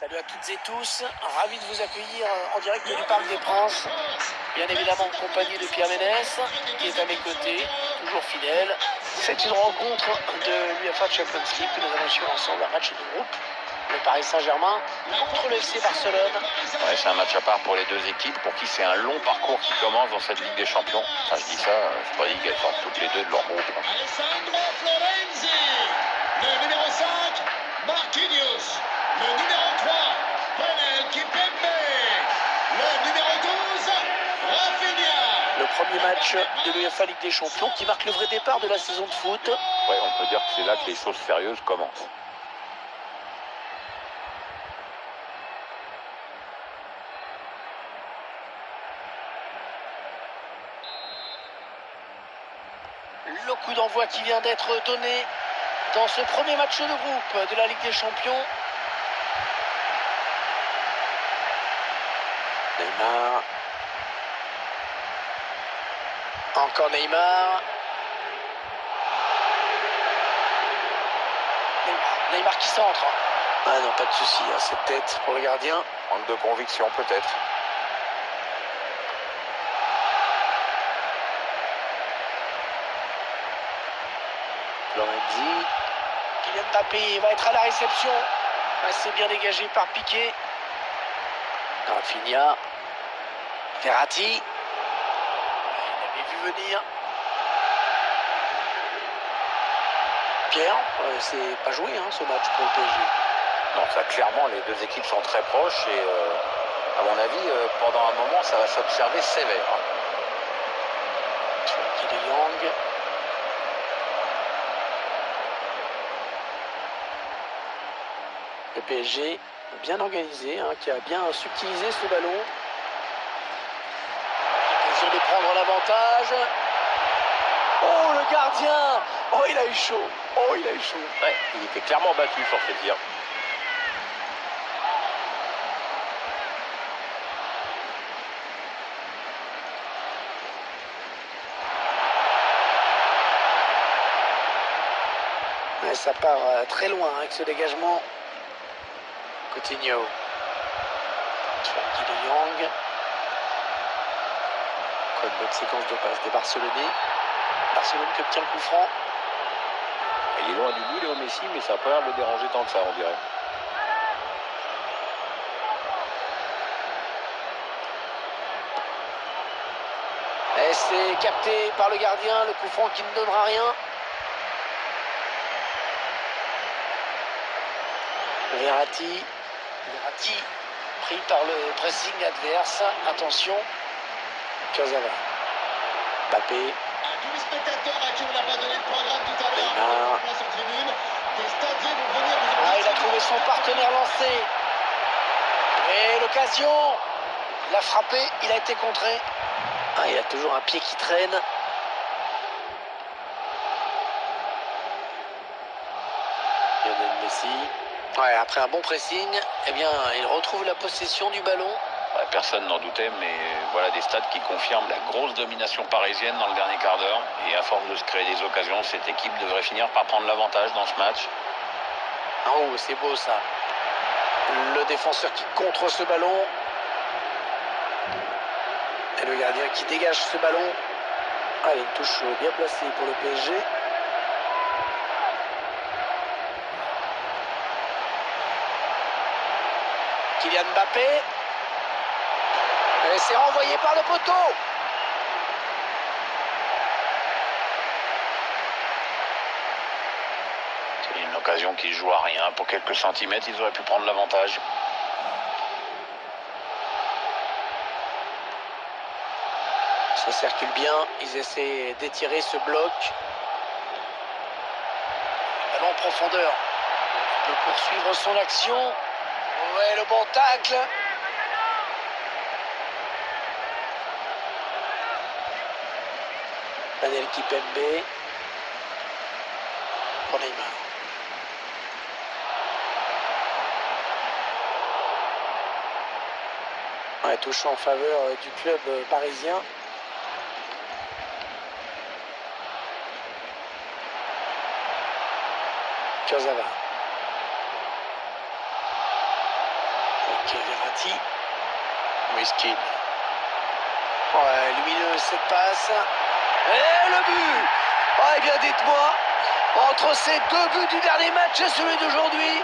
Salut à toutes et tous, ravi de vous accueillir en direct du Parc des Princes, bien évidemment en compagnie de Pierre Ménès, qui est à mes côtés, toujours fidèle. C'est une rencontre de l'UEFA Champions League que nous allons suivre ensemble, un match de groupe. Le Paris Saint-Germain contre le FC Barcelone. Ouais, c'est un match à part pour les deux équipes, pour qui c'est un long parcours qui commence dans cette Ligue des Champions. Enfin, je dis ça, je pas dit qu'elles sortent toutes les deux de leur groupe. Alessandro Florenzi, le numéro 5, Marquinhos, le numéro 3, Brenel Kimpembe, le numéro 12, Rafinha. Le premier match de l'UEFA Ligue des Champions qui marque le vrai départ de la saison de foot. Ouais, on peut dire que c'est là que les choses sérieuses commencent. Le coup d'envoi qui vient d'être donné dans ce premier match de groupe de la Ligue des Champions. Neymar. Encore Neymar. Neymar qui centre. Ah non, pas de souci, hein, cette tête pour le gardien. Manque de conviction peut-être. Florenzi. Kylian Mbappé va être à la réception. Assez bien dégagé par Piqué. Rafinha. Verratti. Il avait vu venir. Pierre, c'est pas joué hein, ce match pour le PSG. Non, ça clairement, les deux équipes sont très proches et à mon avis, pendant un moment, ça va s'observer sévère. Frenkie de Jong. Le PSG bien organisé, hein, qui a bien subtilisé ce ballon. L'occasion de prendre l'avantage. Oh le gardien! Oh il a eu chaud! Oh il a eu chaud! Ouais, il était clairement battu sur ce tir. Ouais, ça part très loin hein, avec ce dégagement. Coutinho. Frenkie de Jong. Encore une bonne séquence de passes des Barcelonais. Barcelone qui obtient le coup franc. Il est loin du but, Léo Messi, mais ça n'a pas l'air de le déranger tant que ça, on dirait. Et c'est capté par le gardien, le coup franc qui ne donnera rien. Verratti pris par le pressing adverse. Attention. Kurzawa. Mbappé. À tous les spectateurs à qui on n'a pas donné de programme tout à l'heure, Neymar. place en tribune, des stadiers vont venir vous Ah, il a trouvé son partenaire lancé. Et l'occasion. Il a frappé, il a été contré. Ah, il a toujours un pied qui traîne. Lionel Messi. Ouais, après un bon pressing, eh bien, il retrouve la possession du ballon. Ouais, personne n'en doutait, mais voilà des stats qui confirment la grosse domination parisienne dans le dernier quart d'heure. Et à force de se créer des occasions, cette équipe devrait finir par prendre l'avantage dans ce match. Oh, c'est beau ça. Le défenseur qui contre ce ballon. Et le gardien qui dégage ce ballon. Allez, une touche bien placée pour le PSG. Kylian Mbappé. Et c'est renvoyé par le poteau. C'est une occasion qui joue à rien. Pour quelques centimètres, ils auraient pu prendre l'avantage. Ça circule bien. Ils essaient d'étirer ce bloc. Ballon en profondeur. Il peut poursuivre son action. Ouais, le bon tacle. Brenel Kimpembe. Pour Neymar. Ouais, touche en faveur du club parisien. Kurzawa. Ok, Verratti. Moiskin. Ouais, lumineuse cette passe. Et le but. Ah, eh bien, dites-moi, entre ces deux buts du dernier match et celui d'aujourd'hui,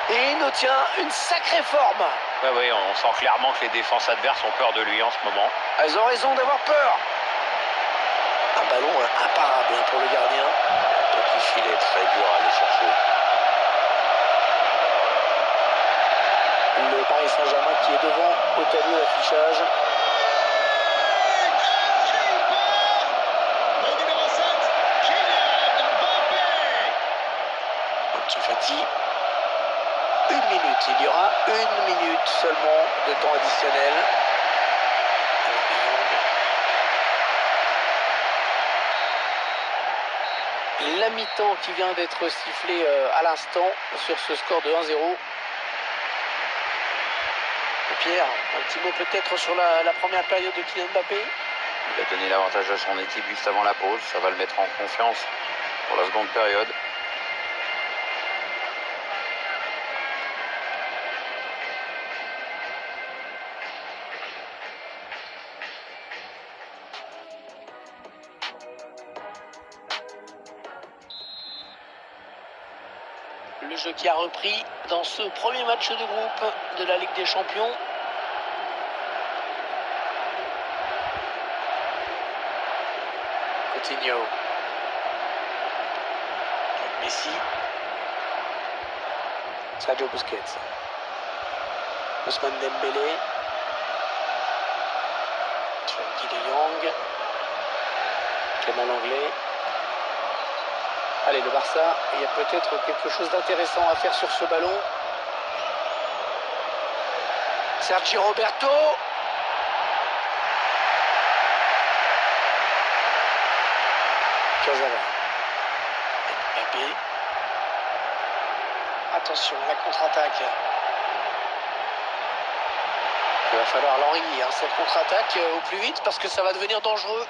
il nous tient une sacrée forme. Oui, on sent clairement que les défenses adverses ont peur de lui en ce moment. Elles ont raison d'avoir peur. Un ballon imparable pour le gardien. Petit filet très dur à aller chercher. Le Paris Saint-Germain qui est devant au tableau d'affichage. Le numéro 7, Kylian Mbappé. Ansu Fati. 1 minute. Il y aura 1 minute seulement de temps additionnel. La mi-temps qui vient d'être sifflée à l'instant sur ce score de 1-0. Pierre, un petit mot peut-être sur la première période de Kylian Mbappé. Il a donné l'avantage à son équipe juste avant la pause. Ça va le mettre en confiance pour la seconde période. Le jeu qui a repris dans ce premier match de groupe de la Ligue des Champions. Coutinho. Messi. Sergio Busquets. Ousmane Dembélé. Frenkie de Jong. Clément Langlais. Allez, le Barça, il y a peut-être quelque chose d'intéressant à faire sur ce ballon. Sergi Roberto. Kurzawa. Mbappé. Attention, la contre-attaque. Il va falloir l'enrayer, cette contre-attaque au plus vite parce que ça va devenir dangereux.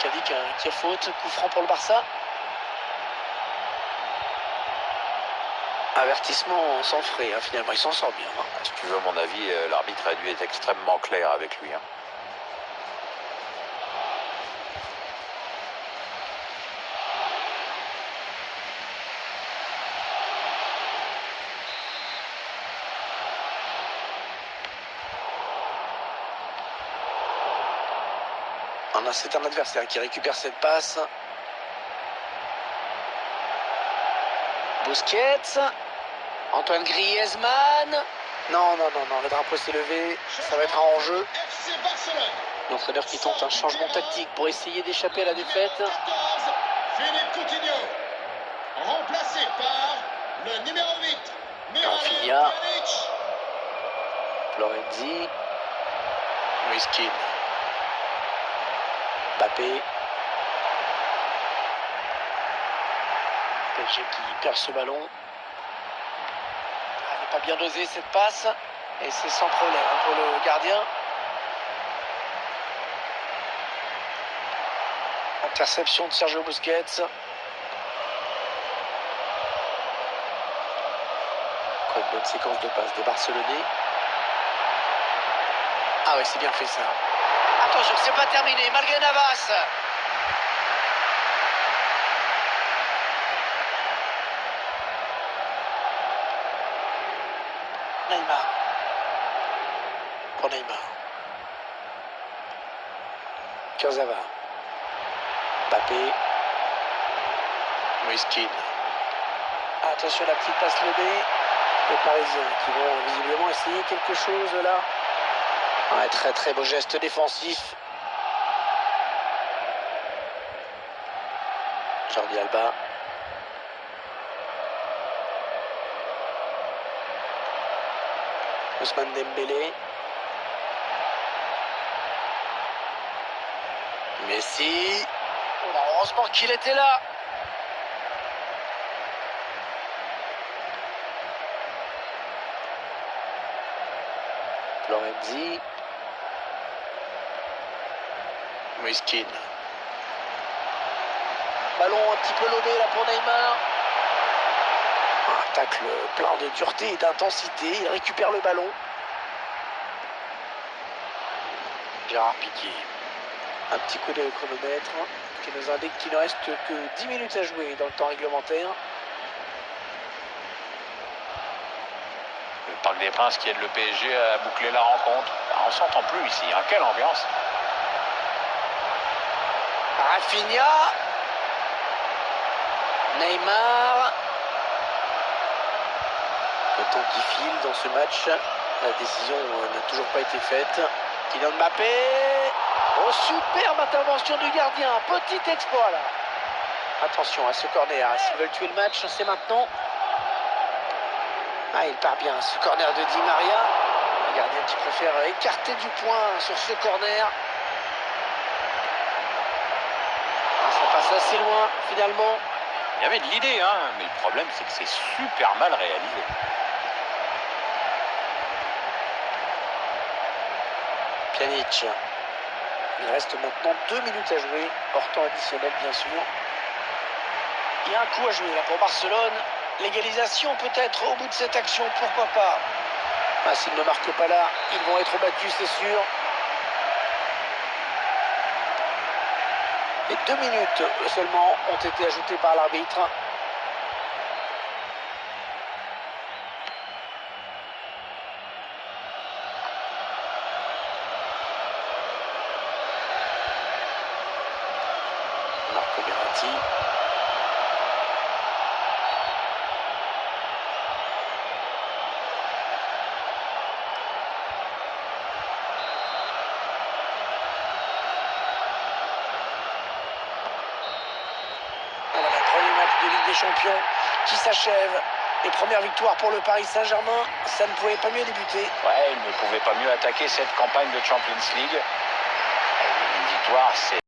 Kadik qui a faute, coup franc pour le Barça. Avertissement sans frais, finalement, il s'en sort bien. Si tu veux mon avis, l'arbitre a dû être extrêmement clair avec lui. C'est un adversaire qui récupère cette passe. Busquets. Antoine Griezmann. Non, le drapeau s'est levé. Ça va être un hors-jeu. FC Barcelone. L'entraîneur qui tente un changement tactique pour essayer d'échapper à la défaite. 14, Philippe Coutinho. Remplacé par le numéro 8, Rafinha. Pjanic. Florenzi. Moiskin. Mbappé. PSG qui perd ce ballon. Elle n'est pas bien dosée cette passe. Et c'est sans problème pour le gardien. Interception de Sergio Busquets. Encore une bonne séquence de passes des Barcelonais. Ah ouais, c'est bien fait ça. Attention, c'est pas terminé, malgré Navas. Neymar. Pour Neymar. Kurzawa. Mbappé. Moiskin. Attention, la petite passe lobée. Les Parisiens qui vont visiblement essayer quelque chose là. Ouais, très très beau geste défensif. Jordi Alba. Ousmane Dembélé. Messi. Oh, heureusement qu'il était là. Florenzi. Moiskin. Ballon un petit peu lobé là pour Neymar. Un tacle plein de dureté et d'intensité. Il récupère le ballon. Gérard Piqué. Un petit coup de chronomètre qui nous indique qu'il ne reste que 10 minutes à jouer dans le temps réglementaire. Le Parc des Princes qui aide le PSG à boucler la rencontre. On s'entend plus ici, hein. Quelle ambiance. Rafinha. Neymar. Le temps qui file dans ce match. La décision n'a toujours pas été faite. Kylian Mbappé. Oh, superbe intervention du gardien. Petit exploit là. Attention à ce corner. S'ils veulent tuer le match, c'est maintenant. Ah, il part bien. Ce corner de Di Maria. Le gardien qui préfère écarter du point sur ce corner. Ah, ça passe assez loin finalement. Il y avait de l'idée, hein, mais le problème c'est que c'est super mal réalisé. Pjanic. Il reste maintenant 2 minutes à jouer, hors temps additionnel bien sûr. Il y a un coup à jouer là pour Barcelone. L'égalisation peut-être au bout de cette action, pourquoi pas. Ah, s'ils ne marquent pas là, ils vont être battus, c'est sûr. Et 2 minutes seulement ont été ajoutées par l'arbitre. Marco Verratti. Voilà, le premier match de Ligue des Champions qui s'achève. Les premières victoires pour le Paris Saint-Germain, ça ne pouvait pas mieux débuter. Ouais, il ne pouvait pas mieux attaquer cette campagne de Champions League. Une victoire, c'est